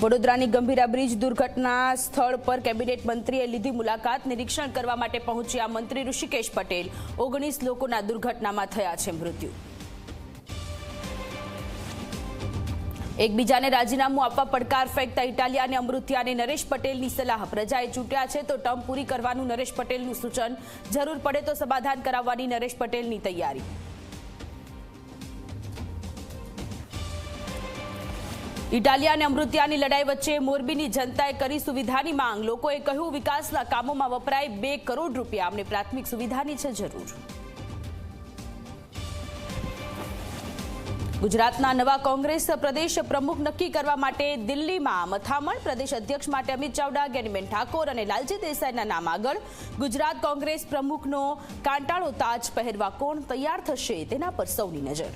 વડોદરાની ગંભીરા બ્રિજ દુર્ઘટના સ્થળ પર કેબિનેટ મંત્રીએ લીધી મુલાકાત. નિરીક્ષણ કરવા માટે પહોંચ્યા મંત્રી ઋષિકેશ પટેલ. 19 લોકોના દુર્ઘટનામાં થયા છે મૃત્યુ. એકબીજાને રાજીનામું આપવા પડકાર ફેંકતા ઇટાલિયા અને અમૃત્યાને નરેશ પટેલની સલાહ. પ્રજાએ ચૂંટ્યા છે તો ટર્મ પૂરી કરવાનું નરેશ પટેલનું સૂચન. જરૂર પડે તો સમાધાન કરાવવાની નરેશ પટેલની તૈયારી. ઇટાલિયા અને અમૃત્યાની લડાઈ વચ્ચે મોરબીની જનતાએ કરી સુવિધાની માંગ. લોકોએ કહ્યું વિકાસના કામોમાં વપરાય 2 કરોડ રૂપિયા. અમને પ્રાથમિક સુવિધાની છે જરૂર. ગુજરાતના નવા કોંગ્રેસ પ્રદેશ પ્રમુખ નક્કી કરવા માટે દિલ્હીમાં મથામણ. પ્રદેશ અધ્યક્ષ માટે અમિત ચાવડા, જ્ઞાનીબેન ઠાકોર અને લાલજી દેસાઈના નામ આગળ. ગુજરાત કોંગ્રેસ પ્રમુખનો કાંટાળો તાજ પહેરવા કોણ તૈયાર થશે તેના પર સૌની નજર.